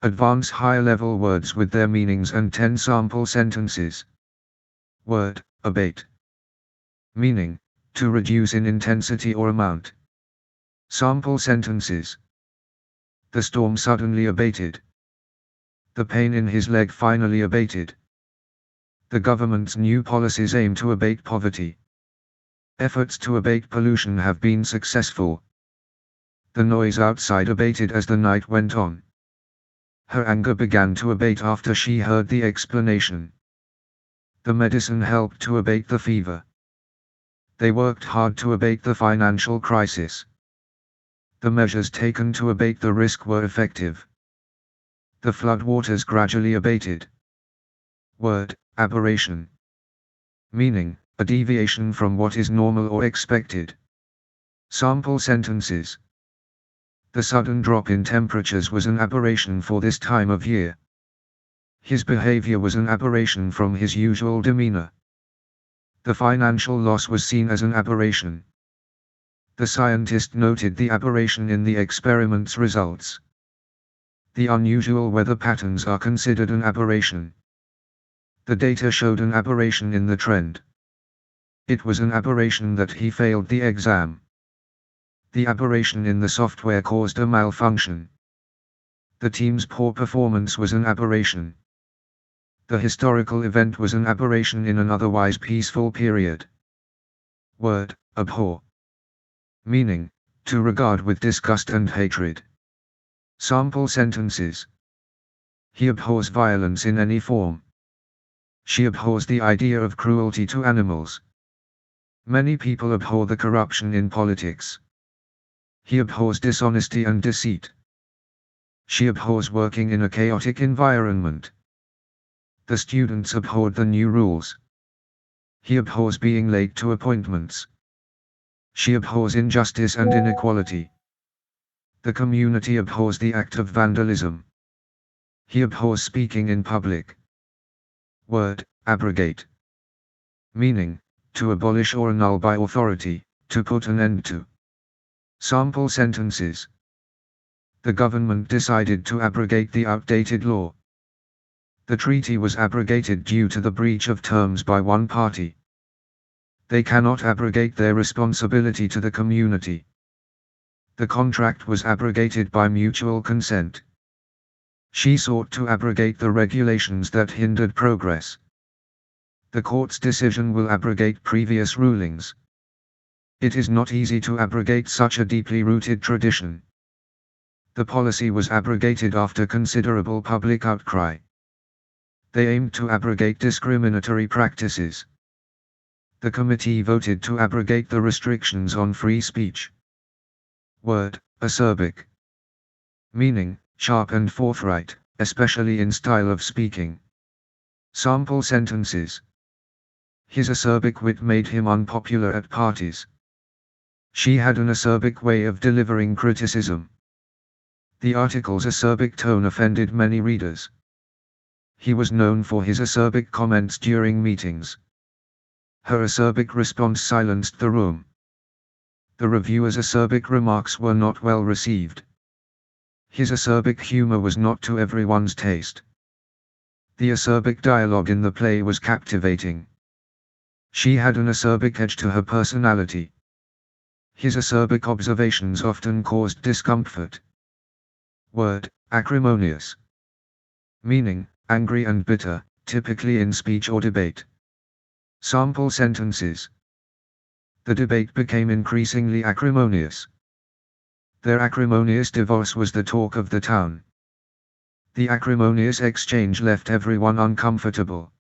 Advance higher-level words with their meanings and 10 sample sentences. Word, abate. Meaning, to reduce in intensity or amount. Sample sentences. The storm suddenly abated. The pain in his leg finally abated. The government's new policies aim to abate poverty. Efforts to abate pollution have been successful. The noise outside abated as the night went on. Her anger began to abate after she heard the explanation. The medicine helped to abate the fever. They worked hard to abate the financial crisis. The measures taken to abate the risk were effective. The floodwaters gradually abated. Word, aberration. Meaning, a deviation from what is normal or expected. Sample sentences. The sudden drop in temperatures was an aberration for this time of year. His behavior was an aberration from his usual demeanor. The financial loss was seen as an aberration. The scientist noted the aberration in the experiment's results. The unusual weather patterns are considered an aberration. The data showed an aberration in the trend. It was an aberration that he failed the exam. The aberration in the software caused a malfunction. The team's poor performance was an aberration. The historical event was an aberration in an otherwise peaceful period. Word, abhor. Meaning, to regard with disgust and hatred. Sample sentences. He abhors violence in any form. She abhors the idea of cruelty to animals. Many people abhor the corruption in politics. He abhors dishonesty and deceit. She abhors working in a chaotic environment. The students abhorred the new rules. He abhors being late to appointments. She abhors injustice and inequality. The community abhors the act of vandalism. He abhors speaking in public. Word, abrogate. Meaning, to abolish or annul by authority, to put an end to. Sample sentences. The government decided to abrogate the outdated law. The treaty was abrogated due to the breach of terms by one party. They cannot abrogate their responsibility to the community. The contract was abrogated by mutual consent. She sought to abrogate the regulations that hindered progress. The court's decision will abrogate previous rulings. It is not easy to abrogate such a deeply rooted tradition. The policy was abrogated after considerable public outcry. They aimed to abrogate discriminatory practices. The committee voted to abrogate the restrictions on free speech. Word, acerbic. Meaning, sharp and forthright, especially in style of speaking. Sample sentences. His acerbic wit made him unpopular at parties. She had an acerbic way of delivering criticism. The article's acerbic tone offended many readers. He was known for his acerbic comments during meetings. Her acerbic response silenced the room. The reviewer's acerbic remarks were not well received. His acerbic humor was not to everyone's taste. The acerbic dialogue in the play was captivating. She had an acerbic edge to her personality. His acerbic observations often caused discomfort. Word, acrimonious. Meaning, angry and bitter, typically in speech or debate. Sample sentences. The debate became increasingly acrimonious. Their acrimonious divorce was the talk of the town. The acrimonious exchange left everyone uncomfortable.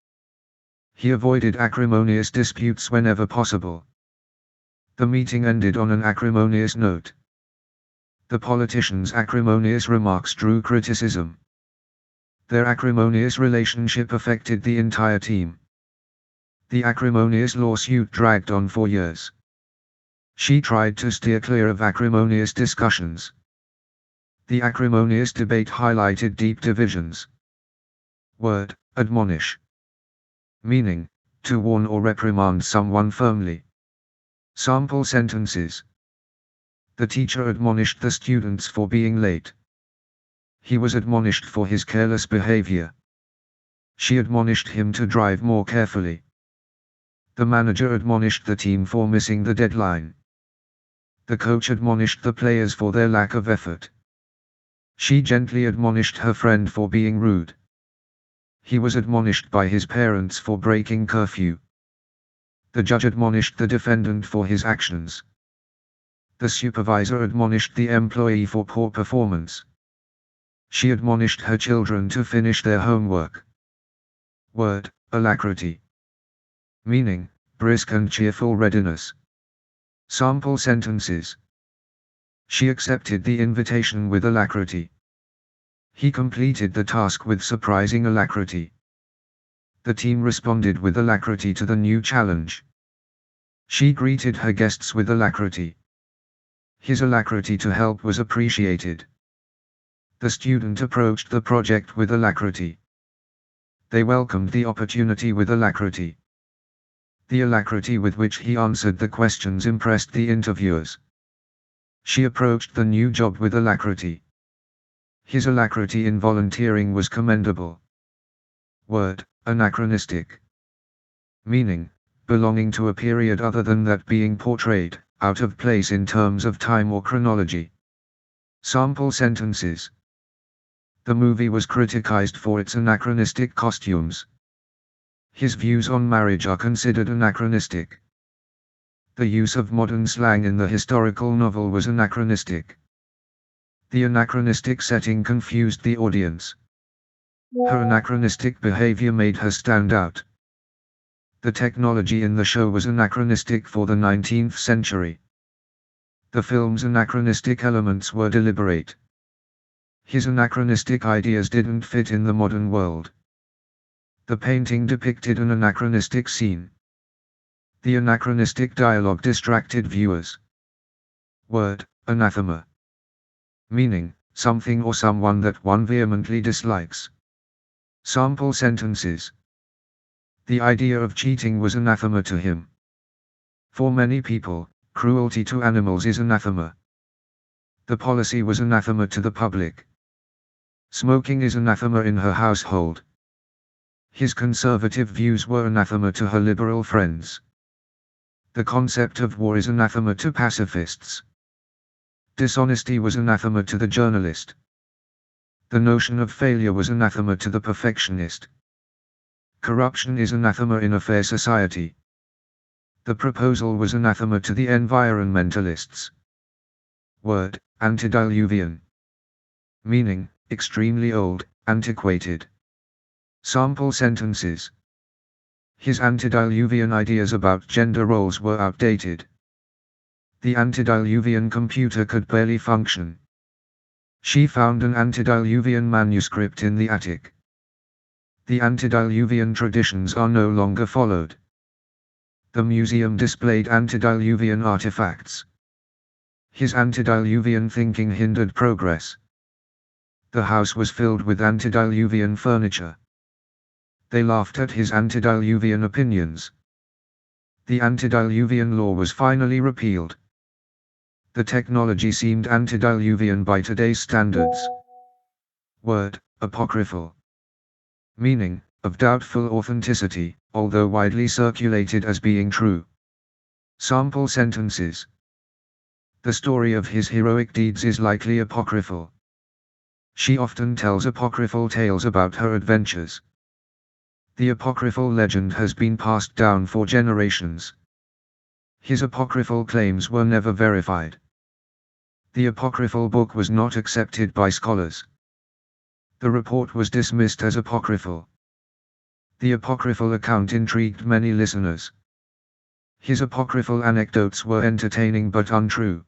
He avoided acrimonious disputes whenever possible. The meeting ended on an acrimonious note. The politicians' acrimonious remarks drew criticism. Their acrimonious relationship affected the entire team. The acrimonious lawsuit dragged on for years. She tried to steer clear of acrimonious discussions. The acrimonious debate highlighted deep divisions. Word, admonish. Meaning, to warn or reprimand someone firmly. Sample sentences. The teacher admonished the students for being late. He was admonished for his careless behavior. She admonished him to drive more carefully. The manager admonished the team for missing the deadline. The coach admonished the players for their lack of effort. She gently admonished her friend for being rude. He was admonished by his parents for breaking curfew. The judge admonished the defendant for his actions. The supervisor admonished the employee for poor performance. She admonished her children to finish their homework. Word, alacrity. Meaning, brisk and cheerful readiness. Sample sentences. She accepted the invitation with alacrity. He completed the task with surprising alacrity. The team responded with alacrity to the new challenge. She greeted her guests with alacrity. His alacrity to help was appreciated. The student approached the project with alacrity. They welcomed the opportunity with alacrity. The alacrity with which he answered the questions impressed the interviewers. She approached the new job with alacrity. His alacrity in volunteering was commendable. Word, anachronistic. Meaning, belonging to a period other than that being portrayed, out of place in terms of time or chronology. Sample sentences. The movie was criticized for its anachronistic costumes. His views on marriage are considered anachronistic. The use of modern slang in the historical novel was anachronistic. The anachronistic setting confused the audience. Her anachronistic behavior made her stand out. The technology in the show was anachronistic for the 19th century. The film's anachronistic elements were deliberate. His anachronistic ideas didn't fit in the modern world. The painting depicted an anachronistic scene. The anachronistic dialogue distracted viewers. Word, anathema. Meaning, something or someone that one vehemently dislikes. Sample sentences. The idea of cheating was anathema to him. For many people, cruelty to animals is anathema. The policy was anathema to the public. Smoking is anathema in her household. His conservative views were anathema to her liberal friends. The concept of war is anathema to pacifists. Dishonesty was anathema to the journalist. The notion of failure was anathema to the perfectionist. Corruption is anathema in a fair society. The proposal was anathema to the environmentalists. Word, antediluvian. Meaning, extremely old, antiquated. Sample sentences. His antediluvian ideas about gender roles were outdated. The antediluvian computer could barely function. She found an antediluvian manuscript in the attic. The antediluvian traditions are no longer followed. The museum displayed antediluvian artifacts. His antediluvian thinking hindered progress. The house was filled with antediluvian furniture. They laughed at his antediluvian opinions. The antediluvian law was finally repealed. The technology seemed antediluvian by today's standards. Word, apocryphal. Meaning, of doubtful authenticity, although widely circulated as being true. Sample sentences. The story of his heroic deeds is likely apocryphal. She often tells apocryphal tales about her adventures. The apocryphal legend has been passed down for generations. His apocryphal claims were never verified. The apocryphal book was not accepted by scholars. The report was dismissed as apocryphal. The apocryphal account intrigued many listeners. His apocryphal anecdotes were entertaining but untrue.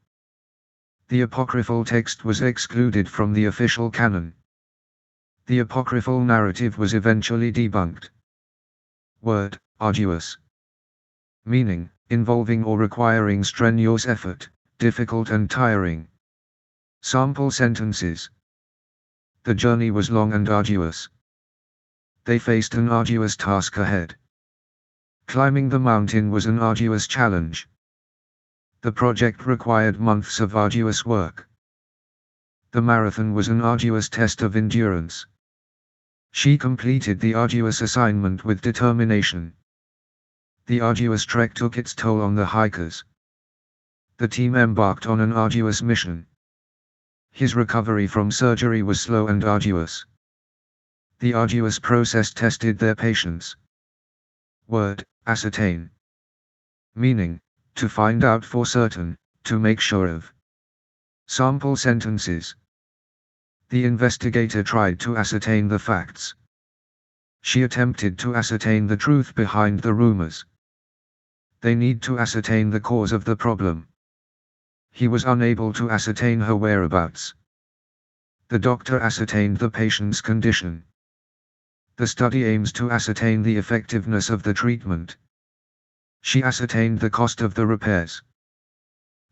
The apocryphal text was excluded from the official canon. The apocryphal narrative was eventually debunked. Word, arduous. Meaning, involving or requiring strenuous effort, difficult and tiring. Sample sentences. The journey was long and arduous. They faced an arduous task ahead. Climbing the mountain was an arduous challenge. The project required months of arduous work. The marathon was an arduous test of endurance. She completed the arduous assignment with determination. The arduous trek took its toll on the hikers. The team embarked on an arduous mission. His recovery from surgery was slow and arduous. The arduous process tested their patience. Word, ascertain. Meaning, to find out for certain, to make sure of. Sample sentences. The investigator tried to ascertain the facts. She attempted to ascertain the truth behind the rumors. They need to ascertain the cause of the problem. He was unable to ascertain her whereabouts. The doctor ascertained the patient's condition. The study aims to ascertain the effectiveness of the treatment. She ascertained the cost of the repairs.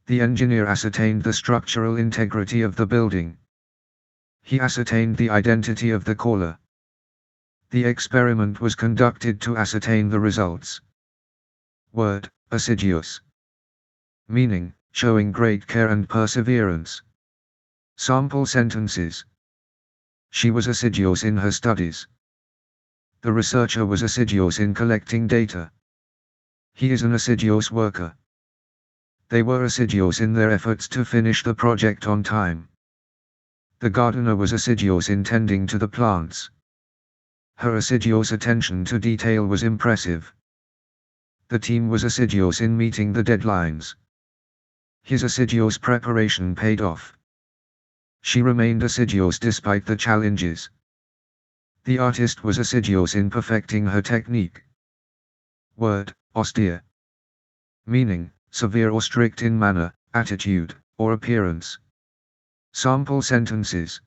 The engineer ascertained the structural integrity of the building. He ascertained the identity of the caller. The experiment was conducted to ascertain the results. Word, assiduous. Meaning, showing great care and perseverance. Sample sentences. She was assiduous in her studies. The researcher was assiduous in collecting data. He is an assiduous worker. They were assiduous in their efforts to finish the project on time. The gardener was assiduous in tending to the plants. Her assiduous attention to detail was impressive. The team was assiduous in meeting the deadlines. His assiduous preparation paid off. She remained assiduous despite the challenges. The artist was assiduous in perfecting her technique. Word, austere. Meaning, severe or strict in manner, attitude, or appearance. Sample sentences.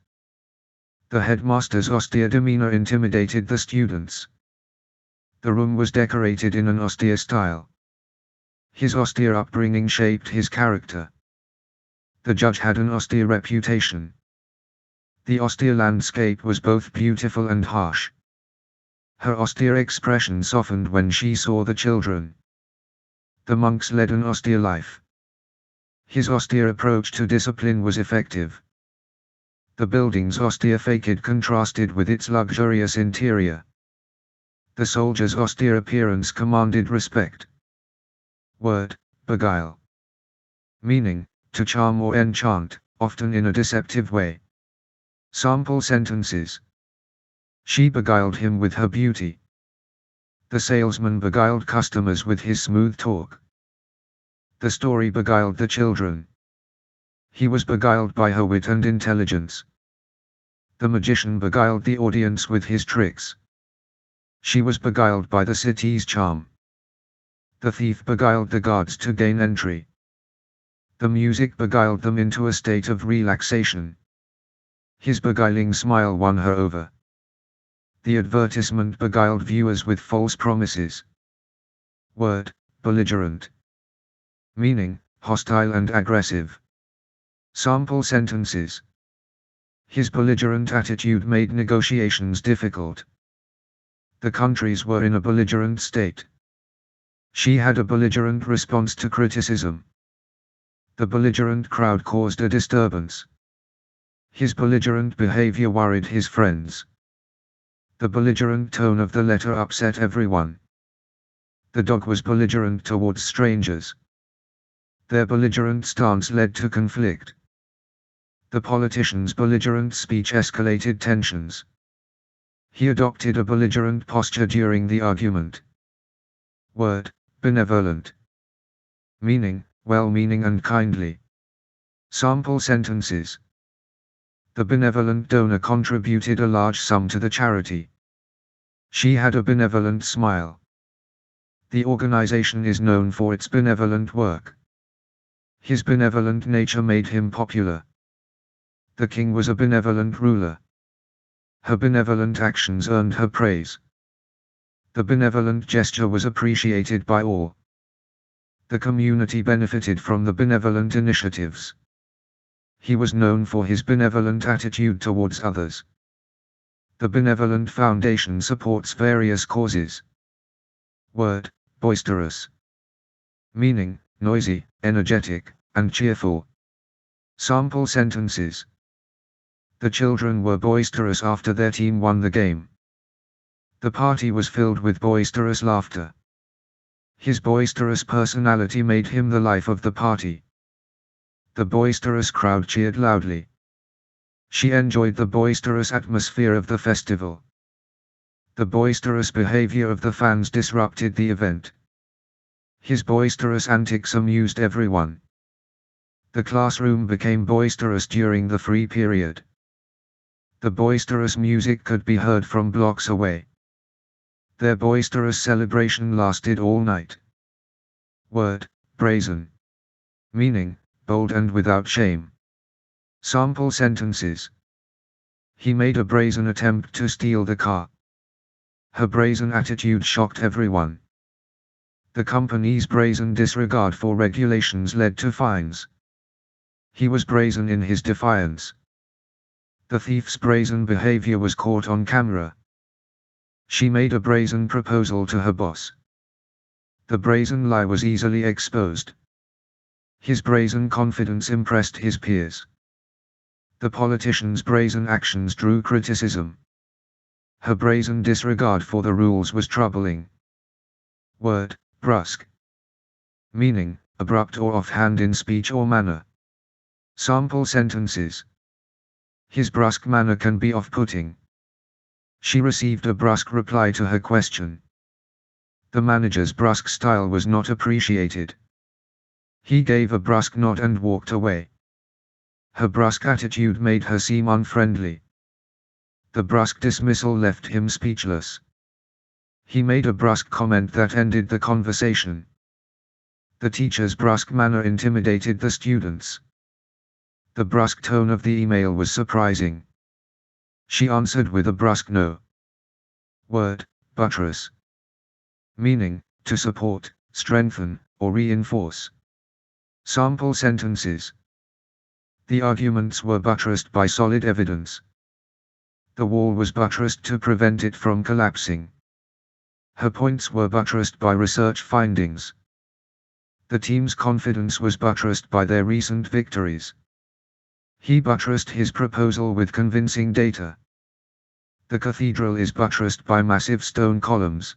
The headmaster's austere demeanor intimidated the students. The room was decorated in an austere style. His austere upbringing shaped his character. The judge had an austere reputation. The austere landscape was both beautiful and harsh. Her austere expression softened when she saw the children. The monks led an austere life. His austere approach to discipline was effective. The building's austere facade contrasted with its luxurious interior. The soldier's austere appearance commanded respect. Word, beguile. Meaning, to charm or enchant, often in a deceptive way. Sample sentences. She beguiled him with her beauty. The salesman beguiled customers with his smooth talk. The story beguiled the children. He was beguiled by her wit and intelligence. The magician beguiled the audience with his tricks. She was beguiled by the city's charm. The thief beguiled the guards to gain entry. The music beguiled them into a state of relaxation. His beguiling smile won her over. The advertisement beguiled viewers with false promises. Word, belligerent. Meaning, hostile and aggressive. Sample sentences. His belligerent attitude made negotiations difficult. The countries were in a belligerent state. She had a belligerent response to criticism. The belligerent crowd caused a disturbance. His belligerent behavior worried his friends. The belligerent tone of the letter upset everyone. The dog was belligerent towards strangers. Their belligerent stance led to conflict. The politician's belligerent speech escalated tensions. He adopted a belligerent posture during the argument. Word, benevolent. Meaning, well-meaning and kindly. Sample sentences. The benevolent donor contributed a large sum to the charity. She had a benevolent smile. The organization is known for its benevolent work. His benevolent nature made him popular. The king was a benevolent ruler. Her benevolent actions earned her praise. The benevolent gesture was appreciated by all. The community benefited from the benevolent initiatives. He was known for his benevolent attitude towards others. The Benevolent Foundation supports various causes. Word, boisterous. Meaning, noisy, energetic, and cheerful. Sample sentences. The children were boisterous after their team won the game. The party was filled with boisterous laughter. His boisterous personality made him the life of the party. The boisterous crowd cheered loudly. She enjoyed the boisterous atmosphere of the festival. The boisterous behavior of the fans disrupted the event. His boisterous antics amused everyone. The classroom became boisterous during the free period. The boisterous music could be heard from blocks away. Their boisterous celebration lasted all night. Word, brazen. Meaning, bold and without shame. Sample sentences. He made a brazen attempt to steal the car. Her brazen attitude shocked everyone. The company's brazen disregard for regulations led to fines. He was brazen in his defiance. The thief's brazen behavior was caught on camera. She made a brazen proposal to her boss. The brazen lie was easily exposed. His brazen confidence impressed his peers. The politician's brazen actions drew criticism. Her brazen disregard for the rules was troubling. Word, brusque. Meaning, abrupt or offhand in speech or manner. Sample sentences. His brusque manner can be off-putting. She received a brusque reply to her question. The manager's brusque style was not appreciated. He gave a brusque nod and walked away. Her brusque attitude made her seem unfriendly. The brusque dismissal left him speechless. He made a brusque comment that ended the conversation. The teacher's brusque manner intimidated the students. The brusque tone of the email was surprising. She answered with a brusque no. Word, buttress. Meaning, to support, strengthen, or reinforce. Sample sentences. The arguments were buttressed by solid evidence. The wall was buttressed to prevent it from collapsing. Her points were buttressed by research findings. The team's confidence was buttressed by their recent victories. He buttressed his proposal with convincing data. The cathedral is buttressed by massive stone columns.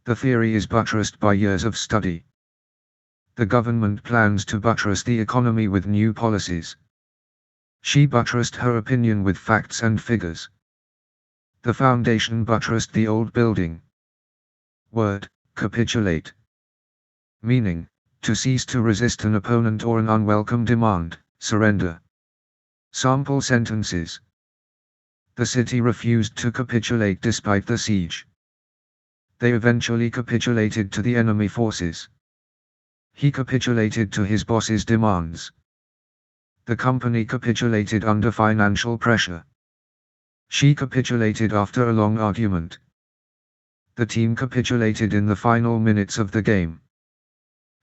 The theory is buttressed by years of study. The government plans to buttress the economy with new policies. She buttressed her opinion with facts and figures. The foundation buttressed the old building. Word, capitulate. Meaning, to cease to resist an opponent or an unwelcome demand, surrender. Sample sentences. The city refused to capitulate despite the siege. They eventually capitulated to the enemy forces. He capitulated to his boss's demands. The company capitulated under financial pressure. She capitulated after a long argument. The team capitulated in the final minutes of the game.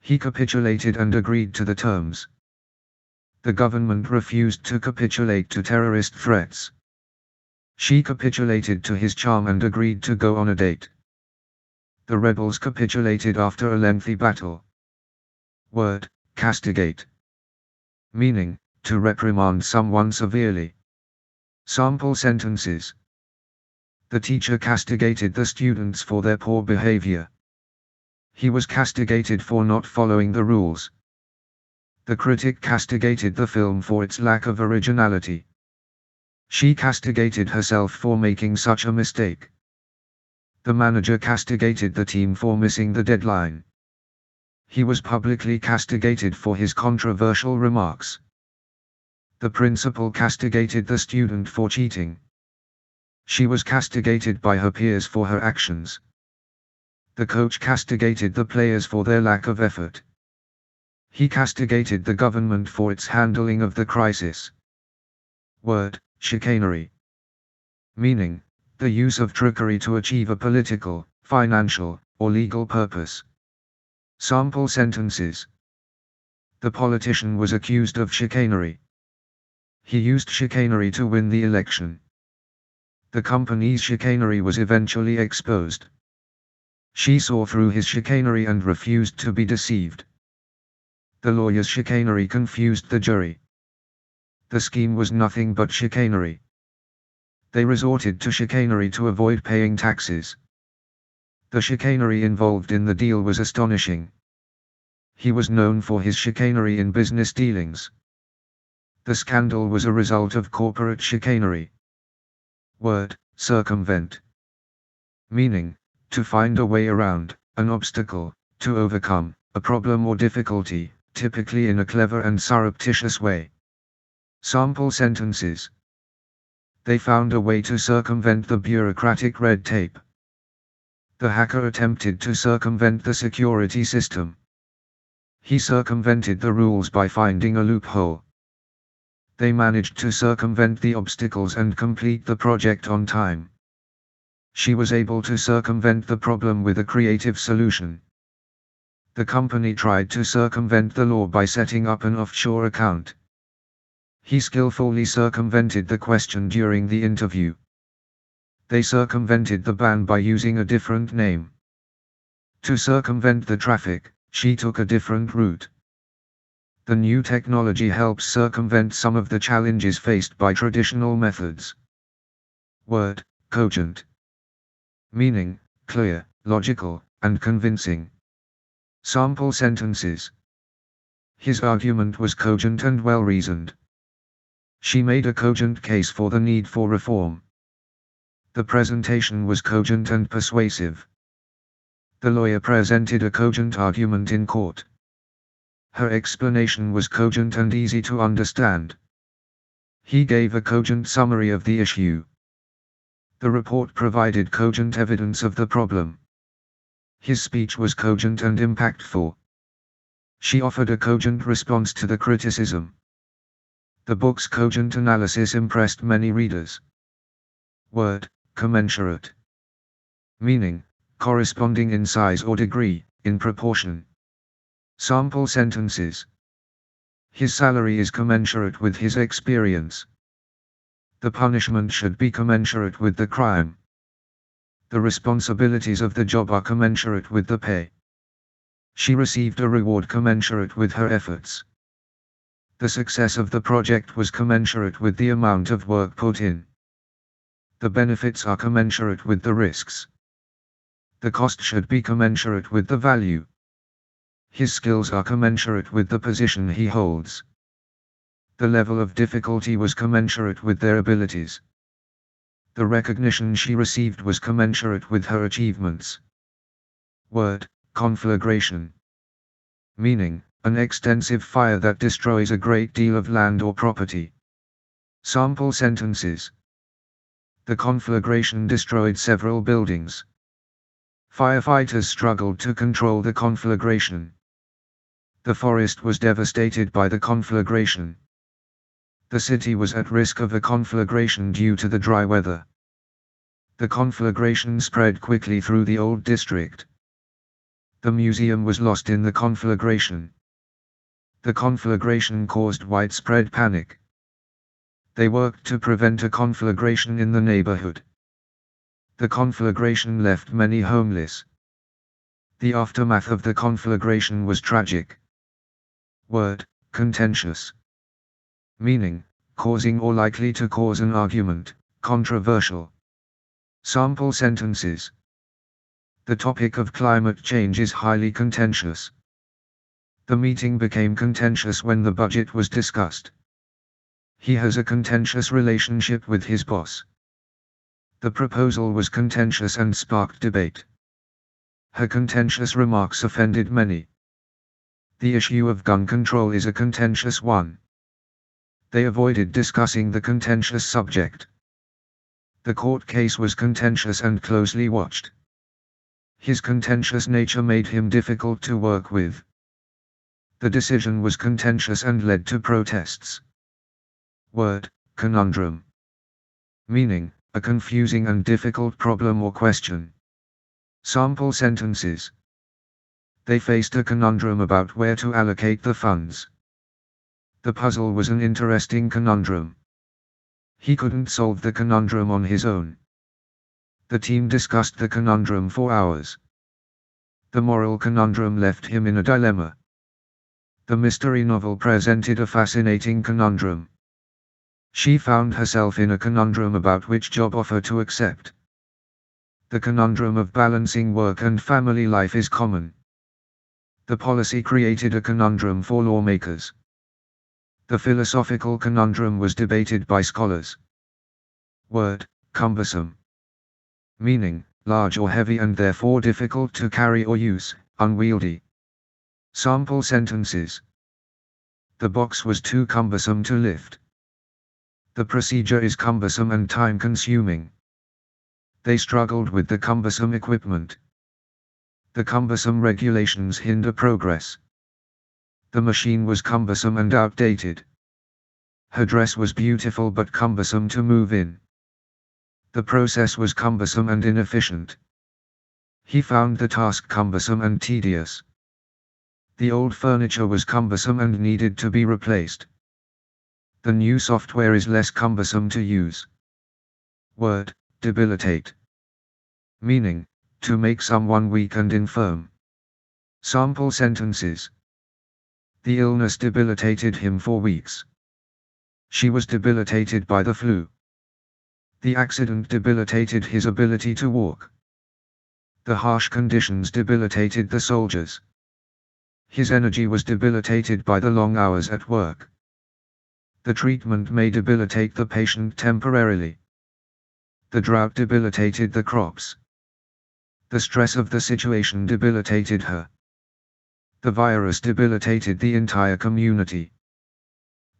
He capitulated and agreed to the terms. The government refused to capitulate to terrorist threats. She capitulated to his charm and agreed to go on a date. The rebels capitulated after a lengthy battle. Word, castigate. Meaning, to reprimand someone severely. Sample sentences. The teacher castigated the students for their poor behavior. He was castigated for not following the rules. The critic castigated the film for its lack of originality. She castigated herself for making such a mistake. The manager castigated the team for missing the deadline. He was publicly castigated for his controversial remarks. The principal castigated the student for cheating. She was castigated by her peers for her actions. The coach castigated the players for their lack of effort. He castigated the government for its handling of the crisis. Word, chicanery. Meaning, the use of trickery to achieve a political, financial, or legal purpose. Sample sentences. The politician was accused of chicanery. He used chicanery to win the election. The company's chicanery was eventually exposed. She saw through his chicanery and refused to be deceived. The lawyer's chicanery confused the jury. The scheme was nothing but chicanery. They resorted to chicanery to avoid paying taxes. The chicanery involved in the deal was astonishing. He was known for his chicanery in business dealings. The scandal was a result of corporate chicanery. Word, circumvent. Meaning, to find a way around, an obstacle, to overcome, a problem or difficulty, typically in a clever and surreptitious way. Sample sentences. They found a way to circumvent the bureaucratic red tape. The hacker attempted to circumvent the security system. He circumvented the rules by finding a loophole. They managed to circumvent the obstacles and complete the project on time. She was able to circumvent the problem with a creative solution. The company tried to circumvent the law by setting up an offshore account. He skillfully circumvented the question during the interview. They circumvented the ban by using a different name. To circumvent the traffic, she took a different route. The new technology helps circumvent some of the challenges faced by traditional methods. Word, cogent. Meaning, clear, logical, and convincing. Sample sentences. His argument was cogent and well-reasoned. She made a cogent case for the need for reform. The presentation was cogent and persuasive. The lawyer presented a cogent argument in court. Her explanation was cogent and easy to understand. He gave a cogent summary of the issue. The report provided cogent evidence of the problem. His speech was cogent and impactful. She offered a cogent response to the criticism. The book's cogent analysis impressed many readers. Word, commensurate. Meaning, corresponding in size or degree, in proportion. Sample sentences. His salary is commensurate with his experience. The punishment should be commensurate with the crime. The responsibilities of the job are commensurate with the pay. She received a reward commensurate with her efforts. The success of the project was commensurate with the amount of work put in. The benefits are commensurate with the risks. The cost should be commensurate with the value. His skills are commensurate with the position he holds. The level of difficulty was commensurate with their abilities. The recognition she received was commensurate with her achievements. Word, conflagration. Meaning, an extensive fire that destroys a great deal of land or property. Sample sentences. The conflagration destroyed several buildings. Firefighters struggled to control the conflagration. The forest was devastated by the conflagration. The city was at risk of a conflagration due to the dry weather. The conflagration spread quickly through the old district. The museum was lost in the conflagration. The conflagration caused widespread panic. They worked to prevent a conflagration in the neighborhood. The conflagration left many homeless. The aftermath of the conflagration was tragic. Word, contentious. Meaning, causing or likely to cause an argument, controversial. Sample sentences. The topic of climate change is highly contentious. The meeting became contentious when the budget was discussed. He has a contentious relationship with his boss. The proposal was contentious and sparked debate. Her contentious remarks offended many. The issue of gun control is a contentious one. They avoided discussing the contentious subject. The court case was contentious and closely watched. His contentious nature made him difficult to work with. The decision was contentious and led to protests. Word, conundrum. Meaning, a confusing and difficult problem or question. Sample sentences. They faced a conundrum about where to allocate the funds. The puzzle was an interesting conundrum. He couldn't solve the conundrum on his own. The team discussed the conundrum for hours. The moral conundrum left him in a dilemma. The mystery novel presented a fascinating conundrum. She found herself in a conundrum about which job offer to accept. The conundrum of balancing work and family life is common. The policy created a conundrum for lawmakers. The philosophical conundrum was debated by scholars. Word, cumbersome. Meaning, large or heavy and therefore difficult to carry or use, unwieldy. Sample sentences. The box was too cumbersome to lift. The procedure is cumbersome and time-consuming. They struggled with the cumbersome equipment. The cumbersome regulations hinder progress. The machine was cumbersome and outdated. Her dress was beautiful but cumbersome to move in. The process was cumbersome and inefficient. He found the task cumbersome and tedious. The old furniture was cumbersome and needed to be replaced. The new software is less cumbersome to use. Word, debilitate. Meaning, to make someone weak and infirm. Sample sentences. The illness debilitated him for weeks. She was debilitated by the flu. The accident debilitated his ability to walk. The harsh conditions debilitated the soldiers. His energy was debilitated by the long hours at work. The treatment may debilitate the patient temporarily. The drought debilitated the crops. The stress of the situation debilitated her. The virus debilitated the entire community.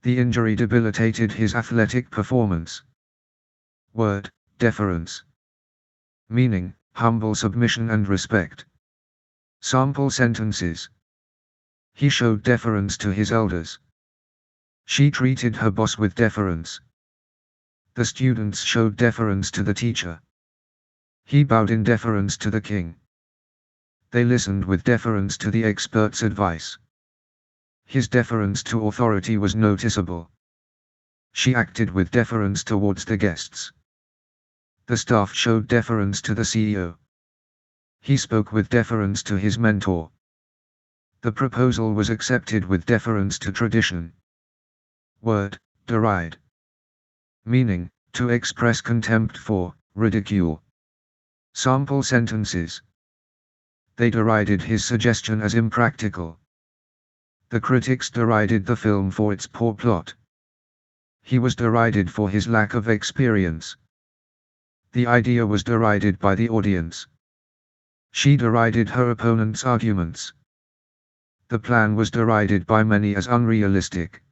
The injury debilitated his athletic performance. Word, deference. Meaning, humble submission and respect. Sample sentences. He showed deference to his elders. She treated her boss with deference. The students showed deference to the teacher. He bowed in deference to the king. They listened with deference to the expert's advice. His deference to authority was noticeable. She acted with deference towards the guests. The staff showed deference to the CEO. He spoke with deference to his mentor. The proposal was accepted with deference to tradition. Word, deride. Meaning, to express contempt for, ridicule. Sample sentences. They derided his suggestion as impractical. The critics derided the film for its poor plot. He was derided for his lack of experience. The idea was derided by the audience. She derided her opponent's arguments. The plan was derided by many as unrealistic.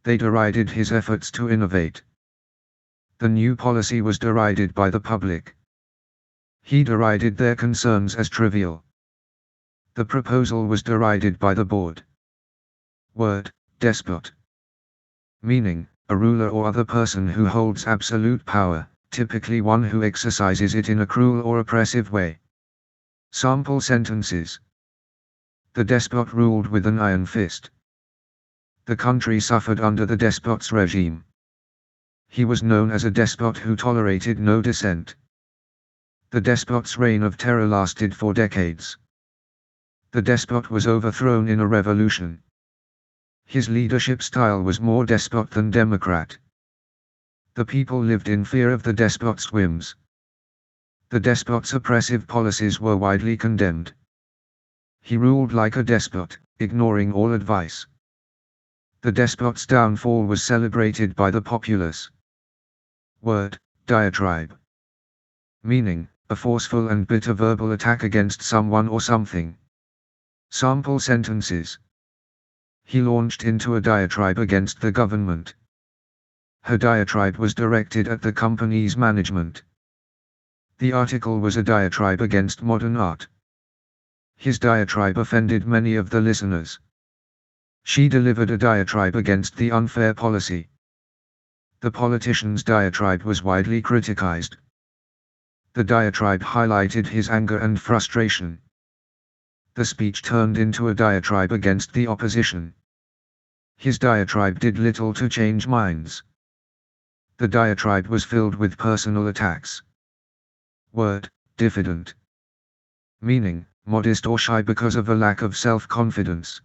They derided his efforts to innovate. The new policy was derided by the public. He derided their concerns as trivial. The proposal was derided by the board. Word, despot. Meaning, a ruler or other person who holds absolute power, typically one who exercises it in a cruel or oppressive way. Sample sentences. The despot ruled with an iron fist. The country suffered under the despot's regime. He was known as a despot who tolerated no dissent. The despot's reign of terror lasted for decades. The despot was overthrown in a revolution. His leadership style was more despot than democrat. The people lived in fear of the despot's whims. The despot's oppressive policies were widely condemned. He ruled like a despot, ignoring all advice. The despot's downfall was celebrated by the populace. Word, diatribe. Meaning, a forceful and bitter verbal attack against someone or something. Sample sentences. He launched into a diatribe against the government. Her diatribe was directed at the company's management. The article was a diatribe against modern art. His diatribe offended many of the listeners. She delivered a diatribe against the unfair policy. The politician's diatribe was widely criticized. The diatribe highlighted his anger and frustration. The speech turned into a diatribe against the opposition. His diatribe did little to change minds. The diatribe was filled with personal attacks. Word, diffident. Meaning, modest or shy because of a lack of self-confidence.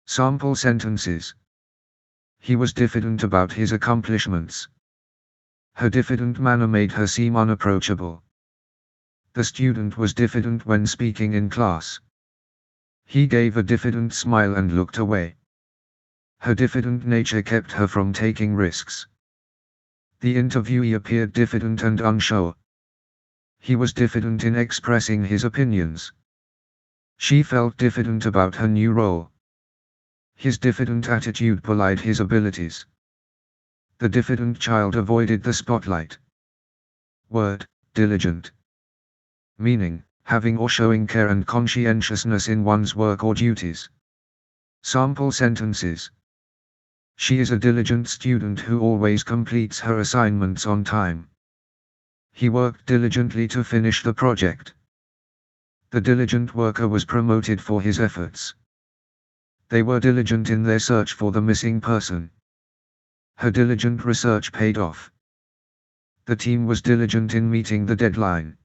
Sample sentences. He was diffident about his accomplishments. Her diffident manner made her seem unapproachable. The student was diffident when speaking in class. He gave a diffident smile and looked away. Her diffident nature kept her from taking risks. The interviewee appeared diffident and unsure. He was diffident in expressing his opinions. She felt diffident about her new role. His diffident attitude belied his abilities. The diffident child avoided the spotlight. Word, diligent. Meaning, having or showing care and conscientiousness in one's work or duties. Sample sentences. She is a diligent student who always completes her assignments on time. He worked diligently to finish the project. The diligent worker was promoted for his efforts. They were diligent in their search for the missing person. Her diligent research paid off. The team was diligent in meeting the deadline.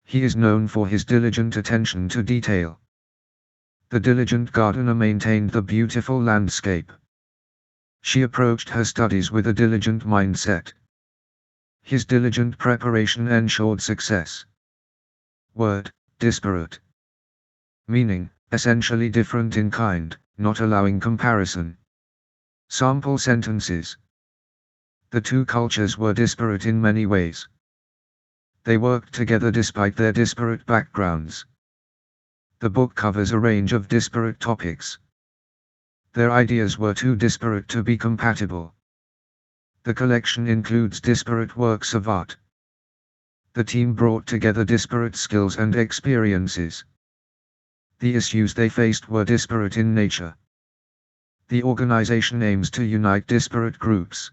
He is known for his diligent attention to detail. The diligent gardener maintained the beautiful landscape. She approached her studies with a diligent mindset. His diligent preparation ensured success. Word, disparate. Meaning, essentially different in kind, not allowing comparison. Sample sentences. The two cultures were disparate in many ways. They worked together despite their disparate backgrounds. The book covers a range of disparate topics. Their ideas were too disparate to be compatible. The collection includes disparate works of art. The team brought together disparate skills and experiences. The issues they faced were disparate in nature. The organization aims to unite disparate groups.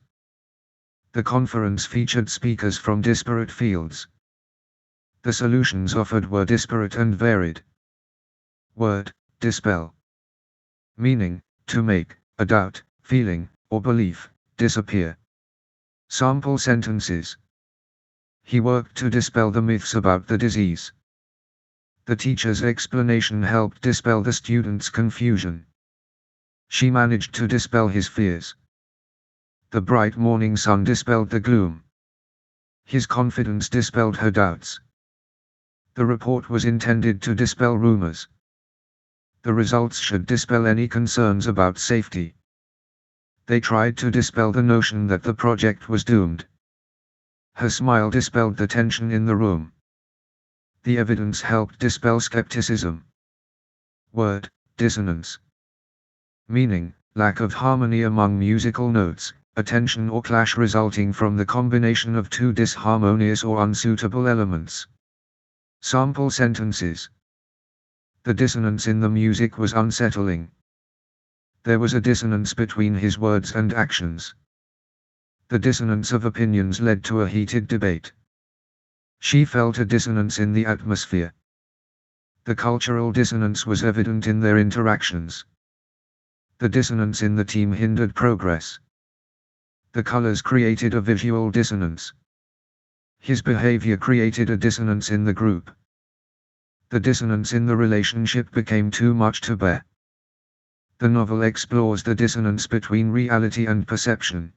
The conference featured speakers from disparate fields. The solutions offered were disparate and varied. Word, dispel. Meaning, to make a doubt, feeling, or belief disappear. Sample sentences. He worked to dispel the myths about the disease. The teacher's explanation helped dispel the student's confusion. She managed to dispel his fears. The bright morning sun dispelled the gloom. His confidence dispelled her doubts. The report was intended to dispel rumors. The results should dispel any concerns about safety. They tried to dispel the notion that the project was doomed. Her smile dispelled the tension in the room. The evidence helped dispel skepticism. Word, dissonance. Meaning, lack of harmony among musical notes, a tension or clash resulting from the combination of two disharmonious or unsuitable elements. Sample sentences. The dissonance in the music was unsettling. There was a dissonance between his words and actions. The dissonance of opinions led to a heated debate. She felt a dissonance in the atmosphere. The cultural dissonance was evident in their interactions. The dissonance in the team hindered progress. The colors created a visual dissonance. His behavior created a dissonance in the group. The dissonance in the relationship became too much to bear. The novel explores the dissonance between reality and perception.